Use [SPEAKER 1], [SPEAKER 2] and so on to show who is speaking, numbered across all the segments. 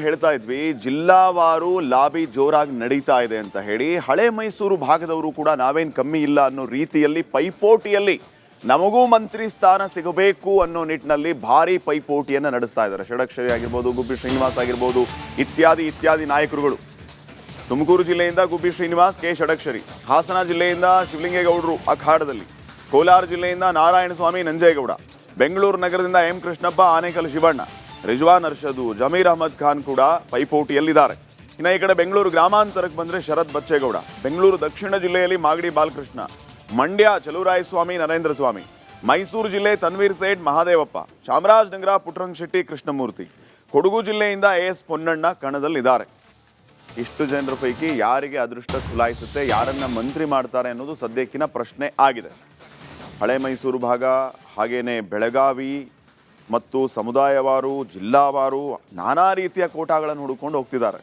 [SPEAKER 1] ಹೇಳ್ತಾ ಇದ್ವಿ, ಜಿಲ್ಲಾವಾರು ಲಾಬಿ ಜೋರಾಗಿ ನಡೀತಾ ಇದೆ ಅಂತ ಹೇಳಿ. ಹಳೆ ಮೈಸೂರು ಭಾಗದವರು ಕೂಡ ನಾವೇನು ಕಮ್ಮಿ ಇಲ್ಲ ಅನ್ನೋ ರೀತಿಯಲ್ಲಿ ಪೈಪೋಟಿಯಲ್ಲಿ ನಮಗೂ ಮಂತ್ರಿ ಸ್ಥಾನ ಸಿಗಬೇಕು ಅನ್ನೋ ನಿಟ್ಟಿನಲ್ಲಿ ಭಾರಿ ಪೈಪೋಟಿಯನ್ನು ನಡೆಸ್ತಾ ಇದ್ದಾರೆ. ಷಡಕ್ಷರಿ ಆಗಿರ್ಬೋದು, ಗುಬ್ಬಿ ಶ್ರೀನಿವಾಸ್ ಆಗಿರ್ಬೋದು, ಇತ್ಯಾದಿ ನಾಯಕರುಗಳು. ತುಮಕೂರು ಜಿಲ್ಲೆಯಿಂದ ಗುಬ್ಬಿ ಶ್ರೀನಿವಾಸ್, ಕೆ ಷಡಕ್ಷರಿ. ಹಾಸನ ಜಿಲ್ಲೆಯಿಂದ ಶಿವಲಿಂಗೇಗೌಡರು ಅಖಾಡದಲ್ಲಿ. ಕೋಲಾರ ಜಿಲ್ಲೆಯಿಂದ ನಾರಾಯಣಸ್ವಾಮಿ, ನಂಜೇಗೌಡ. ಬೆಂಗಳೂರು ನಗರದಿಂದ ಎಂ ಕೃಷ್ಣಪ್ಪ, ಆನೇಕಲ್ ಶಿವಣ್ಣ, ರಿಜ್ವಾನ್ ಅರ್ಷದ್, ಜಮೀರ್ ಅಹಮದ್ ಖಾನ್ ಕೂಡ ಪೈಪೋಟಿಯಲ್ಲಿದ್ದಾರೆ. ಇನ್ನು ಈ ಕಡೆ ಬೆಂಗಳೂರು ಗ್ರಾಮಾಂತರಕ್ಕೆ ಬಂದರೆ ಶರತ್ ಬಚ್ಚೇಗೌಡ. ಬೆಂಗಳೂರು ದಕ್ಷಿಣ ಜಿಲ್ಲೆಯಲ್ಲಿ ಮಾಗಡಿ ಬಾಲಕೃಷ್ಣ. ಮಂಡ್ಯ ಚಲುವರಾಯಸ್ವಾಮಿ, ನರೇಂದ್ರ ಸ್ವಾಮಿ. ಮೈಸೂರು ಜಿಲ್ಲೆ ತನ್ವೀರ್ ಸೇಠ್, ಮಹಾದೇವಪ್ಪ. ಚಾಮರಾಜನಗರ ಪುಟ್ಟರಂಗ ಶೆಟ್ಟಿ, ಕೃಷ್ಣಮೂರ್ತಿ. ಕೊಡಗು ಜಿಲ್ಲೆಯಿಂದ ಎಸ್ ಪೊನ್ನಣ್ಣ ಕಣದಲ್ಲಿದ್ದಾರೆ. ಇಷ್ಟು ಜನರ ಪೈಕಿ ಯಾರಿಗೆ ಅದೃಷ್ಟ ಖುಲಾಯಿಸುತ್ತೆ, ಯಾರನ್ನ ಮಂತ್ರಿ ಮಾಡ್ತಾರೆ ಅನ್ನೋದು ಸದ್ಯಕ್ಕಿನ ಪ್ರಶ್ನೆ ಆಗಿದೆ. ಹಳೆ ಮೈಸೂರು ಭಾಗ, ಹಾಗೇನೆ ಬೆಳಗಾವಿ ಮತ್ತು ಸಮುದಾಯವಾರು, ಜಿಲ್ಲಾವಾರು ನಾನಾ ರೀತಿಯ ಕೋಟಾಗಳನ್ನು ಹುಡುಕೊಂಡು ಹೋಗ್ತಿದ್ದಾರೆ.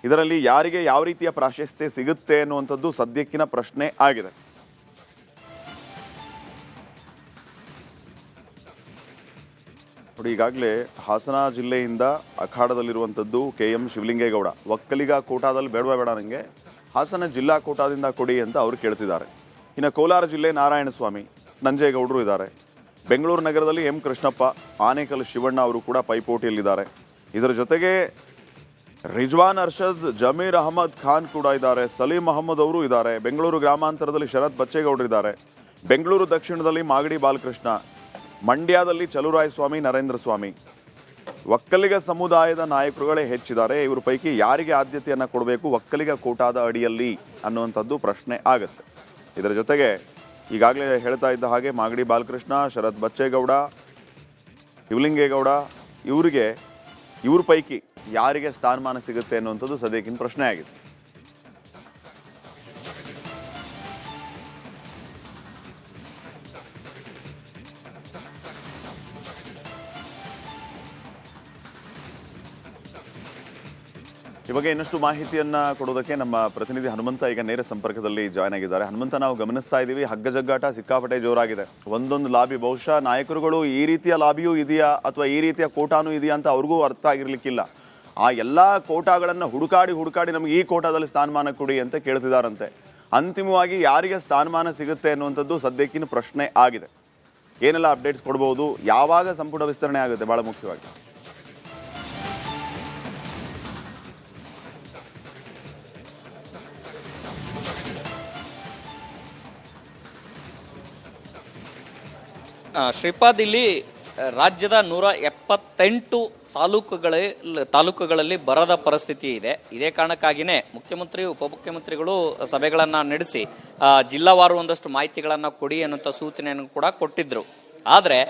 [SPEAKER 1] ಇದರಲ್ಲಿ ಯಾರಿಗೆ ಯಾವ ರೀತಿಯ ಪ್ರಾಶಸ್ತ್ಯ ಸಿಗುತ್ತೆ ಅನ್ನುವಂಥದ್ದು ಸದ್ಯಕ್ಕಿನ ಪ್ರಶ್ನೆ ಆಗಿದೆ. ನೋಡಿ, ಈಗಾಗಲೇ ಹಾಸನ ಜಿಲ್ಲೆಯಿಂದ ಅಖಾಡದಲ್ಲಿರುವಂಥದ್ದು ಕೆ ಎಂ ಶಿವಲಿಂಗೇಗೌಡ. ಒಕ್ಕಲಿಗ ಕೋಟಾದಲ್ಲಿ ಬೇಡವಾ ಬೇಡ ನನಗೆ, ಹಾಸನ ಜಿಲ್ಲಾ ಕೋಟಾದಿಂದ ಕೊಡಿ ಅಂತ ಅವರು ಕೇಳ್ತಿದ್ದಾರೆ. ಇನ್ನು ಕೋಲಾರ ಜಿಲ್ಲೆ ನಾರಾಯಣಸ್ವಾಮಿ, ನಂಜೇಗೌಡರು ಇದ್ದಾರೆ. ಬೆಂಗಳೂರು ನಗರದಲ್ಲಿ ಎಂ ಕೃಷ್ಣಪ್ಪ, ಆನೇಕಲ್ ಶಿವಣ್ಣ ಅವರು ಕೂಡ ಪೈಪೋಟಿಯಲ್ಲಿದ್ದಾರೆ. ಇದರ ಜೊತೆಗೆ ರಿಜ್ವಾನ್ ಅರ್ಷದ್, ಜಮೀರ್ ಅಹಮದ್ ಖಾನ್ ಕೂಡ ಇದ್ದಾರೆ. ಸಲೀಂ ಅಹಮದ್ ಅವರು ಇದ್ದಾರೆ. ಬೆಂಗಳೂರು ಗ್ರಾಮಾಂತರದಲ್ಲಿ ಶರತ್ ಬಚ್ಚೇಗೌಡರು ಇದ್ದಾರೆ. ಬೆಂಗಳೂರು ದಕ್ಷಿಣದಲ್ಲಿ ಮಾಗಡಿ ಬಾಲಕೃಷ್ಣ. ಮಂಡ್ಯದಲ್ಲಿ ಚಲುವರಾಯಸ್ವಾಮಿ, ನರೇಂದ್ರ ಸ್ವಾಮಿ. ಒಕ್ಕಲಿಗ ಸಮುದಾಯದ ನಾಯಕರುಗಳೇ ಹೆಚ್ಚಿದ್ದಾರೆ. ಇವ್ರ ಪೈಕಿ ಯಾರಿಗೆ ಆದ್ಯತೆಯನ್ನು ಕೊಡಬೇಕು ಒಕ್ಕಲಿಗ ಕೋಟಾದ ಅಡಿಯಲ್ಲಿ ಅನ್ನುವಂಥದ್ದು ಪ್ರಶ್ನೆ ಆಗುತ್ತೆ. ಇದರ ಜೊತೆಗೆ ಈಗಾಗಲೇ ಹೇಳ್ತಾ ಇದ್ದ ಹಾಗೆ ಮಾಗಡಿ ಬಾಲಕೃಷ್ಣ, ಶರತ್ ಬಚ್ಚೇಗೌಡ, ಶಿವಲಿಂಗೇಗೌಡ ಇವ್ರ ಪೈಕಿ ಯಾರಿಗೆ ಸ್ಥಾನಮಾನ ಸಿಗುತ್ತೆ ಅನ್ನುವಂಥದ್ದು ಸದ್ಯಕ್ಕಿನ ಪ್ರಶ್ನೆ ಆಗಿದೆ. ಈ ಬಗ್ಗೆ ಇನ್ನಷ್ಟು ಮಾಹಿತಿಯನ್ನು ಕೊಡೋದಕ್ಕೆ ನಮ್ಮ ಪ್ರತಿನಿಧಿ ಹನುಮಂತ ಈಗ ನೇರ ಸಂಪರ್ಕದಲ್ಲಿ ಜಾಯ್ನ್ ಆಗಿದ್ದಾರೆ. ಹನುಮಂತ, ನಾವು ಗಮನಿಸ್ತಾ ಇದ್ದೀವಿ, ಹಗ್ಗ ಜಗ್ಗಾಟ ಸಿಕ್ಕಾಪಟ್ಟೆ ಜೋರಾಗಿದೆ. ಒಂದೊಂದು ಲಾಬಿ, ಬಹುಶಃ ನಾಯಕರುಗಳು ಈ ರೀತಿಯ ಲಾಬಿಯೂ ಇದೆಯಾ ಅಥವಾ ಈ ರೀತಿಯ ಕೋಟಾನೂ ಇದೆಯಾ ಅಂತ ಅವ್ರಿಗೂ ಅರ್ಥ ಆಗಿರ್ಲಿಕ್ಕಿಲ್ಲ. ಆ ಎಲ್ಲ ಕೋಟಾಗಳನ್ನು ಹುಡುಕಾಡಿ ನಮಗೆ ಈ ಕೋಟಾದಲ್ಲಿ ಸ್ಥಾನಮಾನ ಕೊಡಿ ಅಂತ ಕೇಳ್ತಿದಾರಂತೆ. ಅಂತಿಮವಾಗಿ ಯಾರಿಗೆ ಸ್ಥಾನಮಾನ ಸಿಗುತ್ತೆ ಅನ್ನುವಂಥದ್ದು ಸದ್ಯಕ್ಕಿನ ಪ್ರಶ್ನೆ ಆಗಿದೆ. ಏನೆಲ್ಲ ಅಪ್ಡೇಟ್ಸ್ ಕೊಡ್ಬೋದು, ಯಾವಾಗ ಸಂಪುಟ ವಿಸ್ತರಣೆ ಆಗುತ್ತೆ, ಬಹಳ ಮುಖ್ಯವಾಗಿ?
[SPEAKER 2] ಶ್ರೀಪಾದ್, ಇಲ್ಲಿ ರಾಜ್ಯದ 178 ತಾಲೂಕುಗಳಲ್ಲಿ ಬರದ ಪರಿಸ್ಥಿತಿ ಇದೆ. ಇದೇ ಕಾರಣಕ್ಕಾಗಿಯೇ ಮುಖ್ಯಮಂತ್ರಿ, ಉಪಮುಖ್ಯಮಂತ್ರಿಗಳು ಸಭೆಗಳನ್ನು ನಡೆಸಿ ಜಿಲ್ಲಾವಾರು ಒಂದಷ್ಟು ಮಾಹಿತಿಗಳನ್ನು ಕೊಡಿ ಅನ್ನುವಂಥ ಸೂಚನೆಯನ್ನು ಕೂಡ ಕೊಟ್ಟಿದ್ರು. ಆದರೆ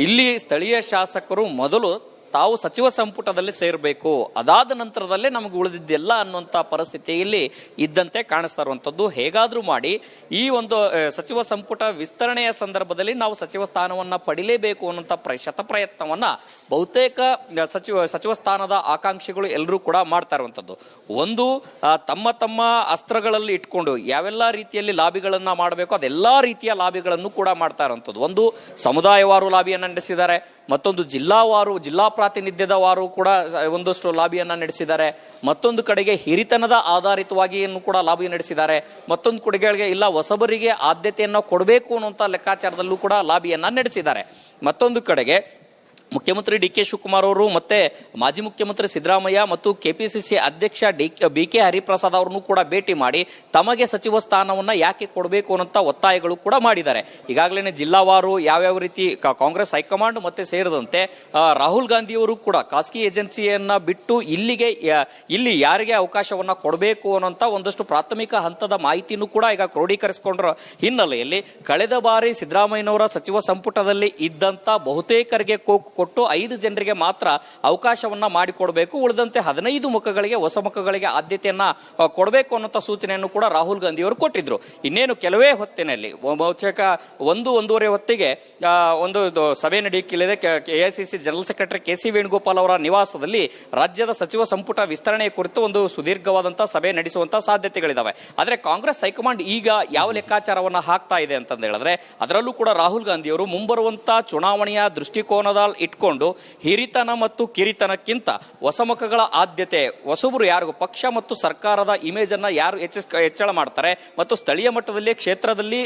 [SPEAKER 2] ಇಲ್ಲಿ ಸ್ಥಳೀಯ ಶಾಸಕರು ಮೊದಲು ತಾವು ಸಚಿವ ಸಂಪುಟದಲ್ಲಿ ಸೇರಬೇಕು, ಅದಾದ ನಂತರದಲ್ಲೇ ನಮಗೆ ಉಳಿದಿದ್ದೆಲ್ಲ ಅನ್ನುವಂಥ ಪರಿಸ್ಥಿತಿಯಲ್ಲಿ ಇದ್ದಂತೆ ಕಾಣಿಸ್ತಾ ಇರುವಂಥದ್ದು. ಹೇಗಾದರೂ ಮಾಡಿ ಈ ಒಂದು ಸಚಿವ ಸಂಪುಟ ವಿಸ್ತರಣೆಯ ಸಂದರ್ಭದಲ್ಲಿ ನಾವು ಸಚಿವ ಸ್ಥಾನವನ್ನು ಪಡಿಲೇಬೇಕು ಅನ್ನುವಂಥ ಶತಪ್ರಯತ್ನವನ್ನು ಬಹುತೇಕ ಸಚಿವ ಸ್ಥಾನದ ಆಕಾಂಕ್ಷಿಗಳು ಎಲ್ಲರೂ ಕೂಡ ಮಾಡ್ತಾ ಇರುವಂಥದ್ದು. ಒಂದು, ತಮ್ಮ ಅಸ್ತ್ರಗಳಲ್ಲಿ ಇಟ್ಕೊಂಡು ಯಾವೆಲ್ಲ ರೀತಿಯಲ್ಲಿ ಲಾಬಿಗಳನ್ನು ಮಾಡಬೇಕು ಅದೆಲ್ಲ ರೀತಿಯ ಲಾಬಿಗಳನ್ನು ಕೂಡ ಮಾಡ್ತಾ ಇರುವಂಥದ್ದು. ಒಂದು, ಸಮುದಾಯವಾರು ಲಾಬಿಯನ್ನು ನಡೆಸಿದ್ದಾರೆ. ಮತ್ತೊಂದು, ಜಿಲ್ಲಾ ಪ್ರಾತಿನಿಧ್ಯದ ವಾರು ಕೂಡ ಒಂದಷ್ಟು ಲಾಬಿಯನ್ನ ನಡೆಸಿದ್ದಾರೆ. ಮತ್ತೊಂದು ಕಡೆಗೆ ಹಿರಿತನದ ಆಧಾರಿತವಾಗಿ ಕೂಡ ಲಾಬಿ ನಡೆಸಿದ್ದಾರೆ. ಮತ್ತೊಂದು ಕಡೆಗಳಿಗೆ ಇಲ್ಲ, ಹೊಸಬರಿಗೆ ಆದ್ಯತೆಯನ್ನು ಕೊಡಬೇಕು ಅನ್ನುವಂಥ ಲೆಕ್ಕಾಚಾರದಲ್ಲೂ ಕೂಡ ಲಾಬಿಯನ್ನ ನಡೆಸಿದ್ದಾರೆ. ಮತ್ತೊಂದು ಕಡೆಗೆ ಮುಖ್ಯಮಂತ್ರಿ ಡಿ ಕೆ ಶಿವಕುಮಾರ್ ಅವರು ಮತ್ತೆ ಮಾಜಿ ಮುಖ್ಯಮಂತ್ರಿ ಸಿದ್ದರಾಮಯ್ಯ ಮತ್ತು ಕೆಪಿಸಿಸಿ ಅಧ್ಯಕ್ಷ ಬಿ ಕೆ ಹರಿಪ್ರಸಾದ್ ಅವರನ್ನು ಕೂಡ ಭೇಟಿ ಮಾಡಿ ತಮಗೆ ಸಚಿವ ಸ್ಥಾನವನ್ನ ಯಾಕೆ ಕೊಡಬೇಕು ಅನ್ನೋ ಒತ್ತಾಯಗಳು ಕೂಡ ಮಾಡಿದ್ದಾರೆ. ಈಗಾಗಲೇ ಜಿಲ್ಲಾವಾರು ಯಾವ್ಯಾವ ರೀತಿ ಕಾಂಗ್ರೆಸ್ ಹೈಕಮಾಂಡ್ ಮತ್ತೆ ಸೇರಿದಂತೆ ರಾಹುಲ್ ಗಾಂಧಿಯವರು ಕೂಡ ಖಾಸಗಿ ಏಜೆನ್ಸಿಯನ್ನ ಬಿಟ್ಟು ಇಲ್ಲಿ ಯಾರಿಗೆ ಅವಕಾಶವನ್ನ ಕೊಡಬೇಕು ಅನ್ನೋಂಥ ಒಂದಷ್ಟು ಪ್ರಾಥಮಿಕ ಹಂತದ ಮಾಹಿತಿನೂ ಕೂಡ ಈಗ ಕ್ರೋಢೀಕರಿಸಿಕೊಂಡ್ರ ಹಿನ್ನೆಲೆಯಲ್ಲಿ ಕಳೆದ ಬಾರಿ ಸಿದ್ದರಾಮಯ್ಯನವರ ಸಚಿವ ಸಂಪುಟದಲ್ಲಿ ಇದ್ದಂತ ಬಹುತೇಕರಿಗೆ ಕೊಟ್ಟು 5 ಜನರಿಗೆ ಮಾತ್ರ ಅವಕಾಶವನ್ನ ಮಾಡಿಕೊಡಬೇಕು, ಉಳಿದಂತೆ 15 ಮುಖಗಳಿಗೆ, ಹೊಸ ಮುಖಗಳಿಗೆ ಆದ್ಯತೆಯನ್ನ ಕೊಡಬೇಕು ಅನ್ನೋ ಸೂಚನೆಯನ್ನು ಕೂಡ ರಾಹುಲ್ ಗಾಂಧಿ ಅವರು ಕೊಟ್ಟಿದ್ರು. ಇನ್ನೇನು ಕೆಲವೇ ಹೊತ್ತಿನಲ್ಲಿ, ಬಹುತೇಕ 1-1.5 ಹೊತ್ತಿಗೆ ಒಂದು ಸಭೆ ನಡೆಯಲಿದೆ. AICC general secretary KC. Venugopal ಅವರ ನಿವಾಸದಲ್ಲಿ ರಾಜ್ಯದ ಸಚಿವ ಸಂಪುಟ ವಿಸ್ತರಣೆ ಕುರಿತು ಒಂದು ಸುದೀರ್ಘವಾದಂತಹ ಸಭೆ ನಡೆಸುವಂತಹ ಸಾಧ್ಯತೆಗಳಿದಾವೆ. ಆದ್ರೆ ಕಾಂಗ್ರೆಸ್ ಹೈಕಮಾಂಡ್ ಈಗ ಯಾವ ಲೆಕ್ಕಾಚಾರವನ್ನ ಹಾಕ್ತಾ ಇದೆ ಅಂತಂದ ಹೇಳಿದ್ರೆ, ಅದರಲ್ಲೂ ಕೂಡ ರಾಹುಲ್ ಗಾಂಧಿ ಅವರು ಮುಂಬರುವಂತ ಚುನಾವಣೆಯ ದೃಷ್ಟಿಕೋನದ ಇಟ್ಕೊಂಡು ಹಿರಿತನ ಮತ್ತು ಕಿರಿತನಕ್ಕಿಂತ ಹೊಸಮುಖಗಳ ಆದ್ಯತೆ, ಹೊಸಬರು ಯಾರಿಗೂ ಪಕ್ಷ ಮತ್ತು ಸರ್ಕಾರದ ಇಮೇಜ್ ಅನ್ನ ಯಾರು ಹೆಚ್ಚಳ ಮಾಡ್ತಾರೆ ಮತ್ತು ಸ್ಥಳೀಯ ಮಟ್ಟದಲ್ಲಿ ಕ್ಷೇತ್ರದಲ್ಲಿ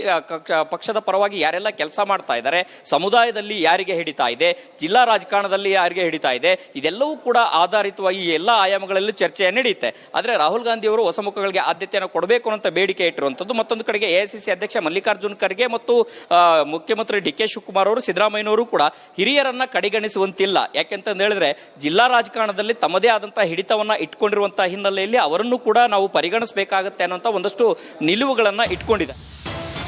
[SPEAKER 2] ಪಕ್ಷದ ಪರವಾಗಿ ಯಾರೆಲ್ಲ ಕೆಲಸ ಮಾಡ್ತಾ ಇದ್ದಾರೆ, ಸಮುದಾಯದಲ್ಲಿ ಯಾರಿಗೆ ಹಿಡಿತಾ ಇದೆ, ಜಿಲ್ಲಾ ರಾಜಕಾರಣದಲ್ಲಿ ಯಾರಿಗೆ ಹಿಡಿತಾ ಇದೆ, ಇದೆಲ್ಲವೂ ಕೂಡ ಆಧಾರಿತವಾಗಿ ಈ ಎಲ್ಲ ಆಯಾಮಗಳಲ್ಲಿ ಚರ್ಚೆ ನಡೆಯುತ್ತೆ. ಆದ್ರೆ ರಾಹುಲ್ ಗಾಂಧಿ ಅವರು ಹೊಸ ಮುಖಗಳಿಗೆ ಆದ್ಯತೆಯನ್ನು ಕೊಡಬೇಕು ಅಂತ ಬೇಡಿಕೆ ಇಟ್ಟಿರುವಂತದ್ದು. ಮತ್ತೊಂದು ಕಡೆಗೆ ಎಐಸಿಸಿ ಅಧ್ಯಕ್ಷ ಮಲ್ಲಿಕಾರ್ಜುನ್ ಖರ್ಗೆ ಮತ್ತು ಮುಖ್ಯಮಂತ್ರಿ ಡಿ.ಕೆ. ಶಿವಕುಮಾರ್ ಅವರು, ಸಿದ್ದರಾಮಯ್ಯನವರು ಕೂಡ ಹಿರಿಯರನ್ನ ಕಡೆಗಣಿಸುವಂತಿಲ್ಲ. ಯಾಕೆಂತ ಹೇಳಿದ್ರೆ ಜಿಲ್ಲಾ ರಾಜಕಾರಣದಲ್ಲಿ ತಮ್ಮದೇ ಆದಂತಹ ಹಿಡಿತವನ್ನ ಇಟ್ಕೊಂಡಿರುವಂತಹ ಹಿನ್ನೆಲೆಯಲ್ಲಿ ಅವರನ್ನು ಕೂಡ ನಾವು ಪರಿಗಣಿಸಬೇಕಾಗುತ್ತೆ ಅನ್ನುವಂತ ಒಂದಷ್ಟು ನಿಲುವುಗಳನ್ನ ಇಟ್ಕೊಂಡಿದೆ.